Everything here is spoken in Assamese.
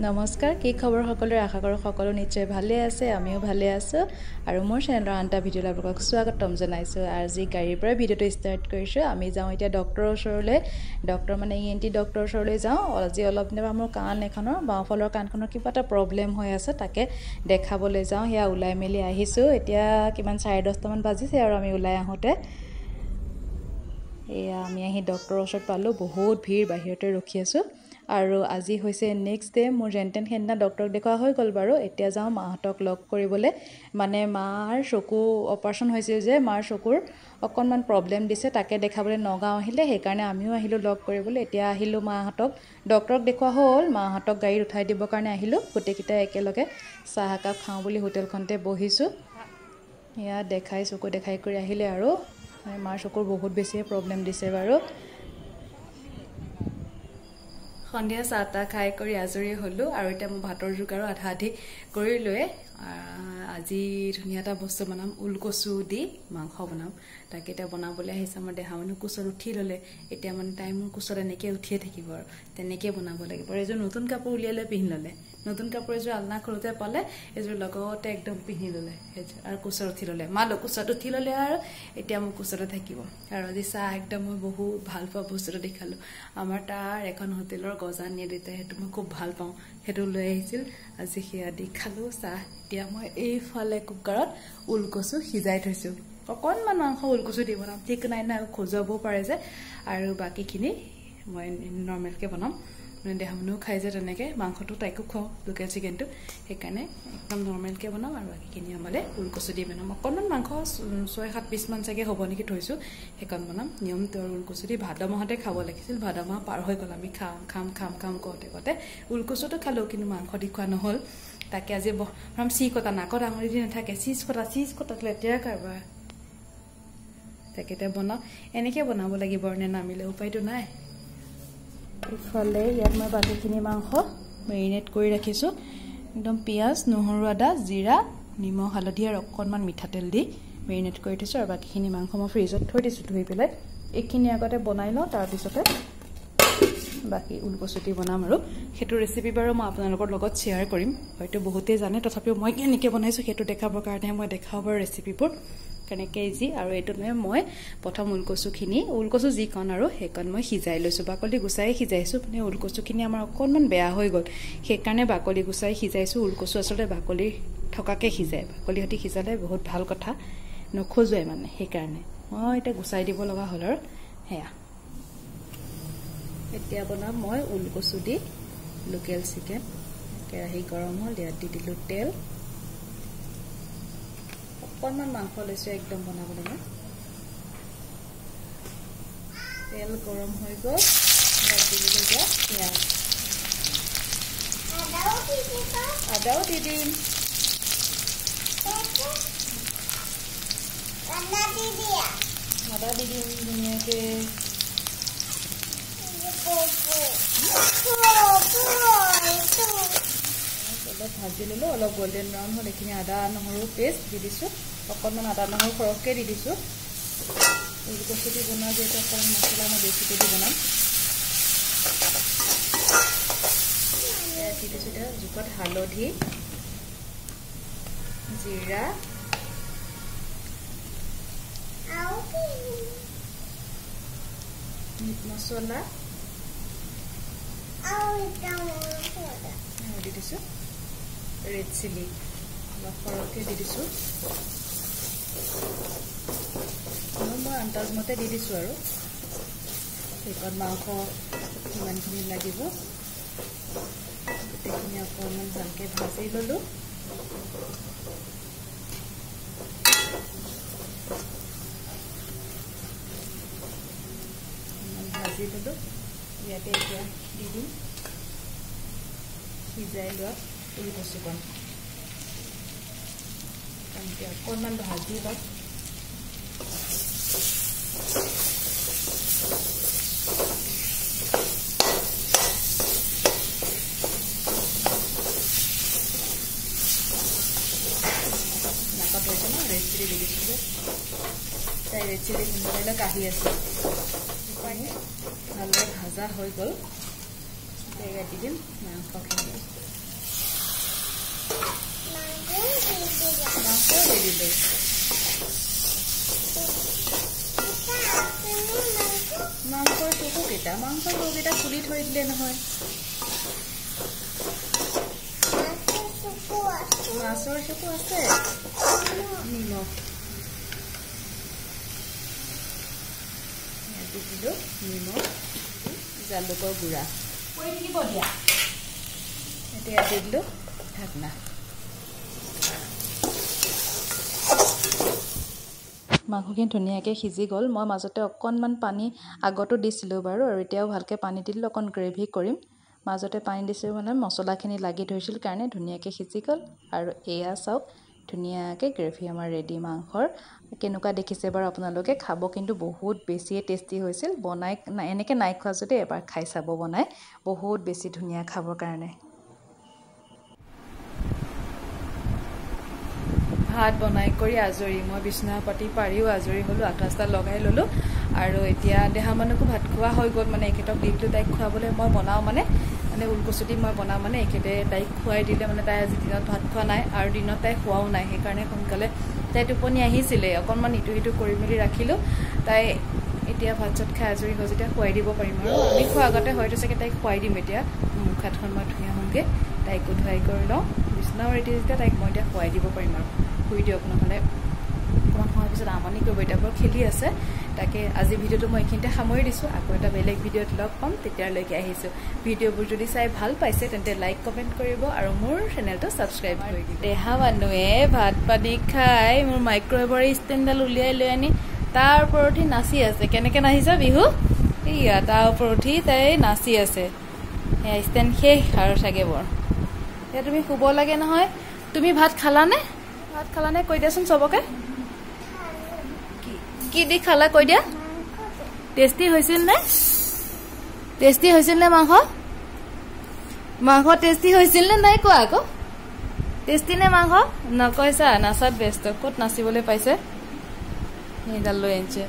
নমস্কাৰ কি খবৰ সকলোৰে আশা কৰো সকলো নিশ্চয় ভালে আছে আমিও ভালে আছো আৰু মোৰ চেনেলৰ আনটা ভিডিঅ'লৈ আপোনালোকক স্বাগতম জনাইছো আজি গাড়ীৰ পৰা ভিডিঅ'টো ষ্টাৰ্ট কৰিছো আমি যাওঁ এতিয়া ডক্টৰৰ ওচৰলৈ ডক্টৰ মানে ইএনটি ডক্টৰৰ ওচৰলৈ যাওঁ আজি অলপ দিনৰ আমাৰ কাণ এখনৰ বাওঁফালৰ কাণখনৰ কিবা এটা প্ৰবলেম হৈ আছে তাকে দেখাবলৈ যাওঁ হেয়া ওলাই মেলি আহিছো এতিয়া কিমান 10:30 মান বাজিছে আৰু আমি ওলাই আহোতে এয়া আমি আহি ডক্টৰৰ ওচৰত পালো বহুত ভিৰ বাহিৰতে ৰখি আছো আৰু আজি হৈছে নেক্সট ডে মোৰ জেন্টেন হেন্না ডক্টৰক দেখুৱা হৈ গল বাৰু এতিয়া যাওঁ মাহতক লগ কৰিবলৈ মানে মাৰ চকু অপাৰেচন হৈছিল যে মাৰ চকুৰ অকনমান প্ৰবলেম দিছে তাকে দেখাবলৈ নগাঁও আহিলে সেই কাৰণে আমিও আহিলো লগ কৰিবলৈ এতিয়া আহিলো মাহতক ডক্টৰক দেখুৱা হ'ল মাহতক গাড়ীত উঠাই দিবৰ কাৰণে আহিলো গোটেইকিটা একেলগে চাহ কাপ খাওঁ বুলি হোটেলখনতে বহিছো ইয়া দেখাই চকু দেখাই কৰি আহিলে আৰু মাৰ চকুৰ বহুত বেছি প্ৰবলেম দিছে বাৰু সন্ধিয়া চাহটা খাই কৰি আজৰি হলো আৰু এটা মই ভাতৰ জুগাৰো আধা আধি কৰি লৈ আজি ধুনীয়া এটা বস্তু বনাম উলকচু দি মাংস বনাম তাকে এটা বনাবলৈ আহিছে আমাৰ দেহা মানুহ কুচত উঠি ললে এতিয়া মানে টাইম কুচত এনেকৈ উঠিয়ে থাকিব আৰু তেনেকৈ বনাব লাগিব আৰু এযোৰ নতুন কাপোৰ উলিয়ালে পিন্ধি ললে নতুন কাপোৰ এযোৰ আলনা খোলোতে পালে এযোৰ লগতে একদম পিন্ধি ললে আৰু কুচত উঠি ললে মা কুচত উঠি ললে আৰু এতিয়া মোৰ কুচতে থাকিব আৰু আজি চাহ একদম মই বহুত ভাল পোৱা বস্তুটো দেখালো আমাৰ তাৰ এখন হোটেলৰ গজা নিয়ে দিতে সেইটো মই খুব ভাল পাওঁ সেইটো লৈ আহিছিল আজি সেয়া দি খালো চাহ এতিয়া মই এইফালে কুকাৰত উলকচু সিজাই থৈছো অকনমান মাংস উলকচু দি বনাম ঠিক নাই না খোজাবও পাৰে যে আৰু বাকিখিনি মই নৰ্মেলকে বনাম মানে দেহা মানুহ খাই যে তেনেকৈ মাংসটো তাইকো খুৱাওঁ লোকেল চিকেনটো সেইকাৰণে একদম নৰ্মেলকৈ বনাম আৰু বাকীখিনি আমালে উলকচু দি বনাম অকণমান মাংস 6-7 পিচ মান চাগে হ'ব নেকি থৈছোঁ সেইকণ বনাম নিয়মটো আৰু উলকচু দি ভাদ মাহতে খাব লাগিছিল ভাদ মাহ পাৰ হৈ গ'ল আমি খাম কওঁতে উলকচুটো খালোঁ কিন্তু মাংস দি খোৱা নহ'ল তাকে আজি প্ৰথম চি কটা নাকত আঙুলি দি নাথাকে চিজ কটা লেতেৰা কাৰবাৰ তাকে এতিয়া বনাওঁ এনেকৈ বনাব লাগিব নে নামিলে উপায়টো নাই ইফালে ইয়াত মই বাকীখিনি মাংস মেৰিনেট কৰি ৰাখিছোঁ একদম পিঁয়াজ নহৰু আদা জিৰা নিমখ হালধি আৰু অকণমান মিঠাতেল দি মেৰিনেট কৰি থৈছোঁ আৰু বাকীখিনি মাংস মই ফ্ৰিজত থৈ দিছোঁ ধুই পেলাই এইখিনি আগতে বনাই লওঁ তাৰপিছতে বাকী উলকচু দি বনাম আৰু সেইটো ৰেচিপি বাৰু মই আপোনালোকৰ লগত শ্বেয়াৰ কৰিম হয়তো বহুতেই জানে তথাপিও মই কেনেকৈ বনাইছোঁ সেইটো দেখাবৰ কাৰণে মই দেখাওঁ বাৰু ৰেচিপিবোৰ কেনেকৈ ইজি আৰু এইটো মই প্ৰথম উলকচু যিকণ আৰু সেইকণ মই সিজাই লৈছোঁ বাকলি গুচাই সিজাইছোঁ মানে উলকচুখিনি আমাৰ অকণমান বেয়া হৈ গ'ল সেইকাৰণে বাকলি গুচাই সিজাইছোঁ উলকচু আচলতে বাকলি থকাকৈ সিজায় বাকলি সৈতে সিজালে বহুত ভাল কথা নখজুৱাই মানে সেইকাৰণে মই এতিয়া গুচাই দিব লগা হ'ল আৰু সেয়া এতিয়া বনাম মই উলকচু দি লোকেল চিকেন কেৰাহী গৰম হ'ল ইয়াত দি দিলোঁ তেল অকণমান মাংস লৈছোঁ একদম বনাবলৈ তেল গৰম হৈ গ'ল ইয়াত দি দিলোঁ যে পিঁয়াজ আদাও দি দিম আদা দি দিম ধুনীয়াকৈ অলপ ভাজি ললোঁ অলপ গোল্ডেন ব্ৰাউন হ'ল এইখিনি আদা নহৰু পেষ্ট দি দিছোঁ অকণমান আদা নহৰু সৰহকৈ দি দিছোঁ উলকচু দি বনোৱা যিহেতু অকণমান মছলা মই বেছিকৈ দি বনাম দি দিছোঁ এতিয়া জোখত হালধি জিৰা মিট মছলা দি দিছোঁ ৰেড চিলি অলপ সৰহকৈ দি দিছোঁ মই আন্দাজমতে দি দিছোঁ আৰু সেইকণ মাংস কিমানখিনি লাগিব গোটেইখিনি অকণমান ভালকৈ ভাজি ল'লোঁ ভাজি ল'লোঁ ইয়াতে এতিয়া দি দিম সিজাই লোৱা উলকচুকণ তেনেকৈ অকণমান ভাজি লওক নাকত হৈছে ন ৰেড চিলি দি দিছোঁ যে তাই ৰেড চিলি কোনোবাইলৈ কাঢ়ি আছে ভালদৰে ভাজা হৈ গ'ল ইয়াত দি দিম মাংসখিনি দিলো মাংসৰ চকুকেইটা খুলি থৈ দিলে নহয় মাছৰ চকু আছে নিমখ দিলো নিমখ জালুকৰ গুড়া কৰি দিব দিয়া এতিয়া দি দিলো ঢাকনা মাংসখিনি ধুনীয়াকৈ সিজি গ'ল মই মাজতে অকণমান পানী আগতো দিছিলোঁ বাৰু আৰু এতিয়াও ভালকৈ পানী দিলোঁ অকণ গ্ৰেভি কৰিম মাজতে পানী দিছিলোঁ মানে মছলাখিনি লাগি ধৰিছিল কাৰণে ধুনীয়াকৈ সিজি গ'ল আৰু এয়া চাওক ধুনীয়াকৈ গ্ৰেভি আমাৰ ৰেডি মাংসৰ কেনেকুৱা দেখিছে বাৰু আপোনালোকে খাব কিন্তু বহুত বেছিয়ে টেষ্টি হৈছিল বনাই এনেকৈ নাই খোৱা যদি এবাৰ খাই চাব বনাই বহুত বেছি ধুনীয়া খাবৰ কাৰণে ভাত বনাই কৰি আজৰি মই বিছনা পাতি পাৰিও আজৰি হ'লোঁ আঠাচটা লগাই ল'লোঁ আৰু এতিয়া দেহা মানুহকো ভাত খোৱা হৈ গ'ল মানে এখেতক দি দিলোঁ তাইক খুৱাবলৈ মই বনাওঁ মানে ওলকচু দি মই বনাওঁ মানে এখেতে তাইক খুৱাই দিলে মানে তাই আজি দিনত ভাত খোৱা নাই আৰু দিনত তাই খোৱাও নাই সেইকাৰণে সোনকালে তাই টোপনি আহিছিলে অকণমান ইটো সিটো কৰি মেলি ৰাখিলোঁ তাই এতিয়া ভাত চাত খাই আজৰি হৈ যেতিয়া খুৱাই দিব পাৰিম আৰু আমি খোৱা আগতে হয়তো চাগে তাইক খুৱাই দিম এতিয়া মুখ হাতখন মই ধুই আহোঁগৈ তাইকো ধুৱাই কৰি লওঁ বিছনাও ৰেডি যেতিয়া তাইক মই এতিয়া খুৱাই দিব পাৰিম আৰু শুই দিয়ক নহ'লে অকণমান সময়ৰ পিছত আমনি কৰিব এতিয়া বৰ খেলি আছে তাকে আজি ভিডিঅ'টো মই এইখিনিতে সামৰি দিছোঁ আকৌ এটা বেলেগ ভিডিঅ'ত লগ পাম তেতিয়ালৈকে আহিছোঁ ভিডিঅ'বোৰ যদি চাই ভাল পাইছে তেন্তে লাইক কমেণ্ট কৰিব আৰু মোৰ চেনেলটো ছাবস্ক্ৰাইব কৰি দিব দেহা মানুহে ভাত পানী খাই মোৰ মাইক্ৰৱেভৰ ষ্টেণ্ডডাল উলিয়াই লৈ আনি তাৰ ওপৰত উঠি নাচি আছে কেনেকৈ নাচিছে বিহু এয়া তাৰ ওপৰত উঠি তাই নাচি আছে সেয়া ষ্টেণ্ড শেষ আৰু চাগে বৰ এতিয়া তুমি শুব লাগে নহয় তুমি ভাত খালানে কৈ দিয়াচোন চবকে কি দি খালা কৈ দিয়া টেষ্টি হৈছিল নে মাংস টেষ্টি হৈছিল নে নাই কোৱা আকৌ টেষ্টি নে মাংস নকৈছা নাচাত ব্যস্ত ক'ত নাচিবলৈ পাইছে সেইডাল লৈ আনিছে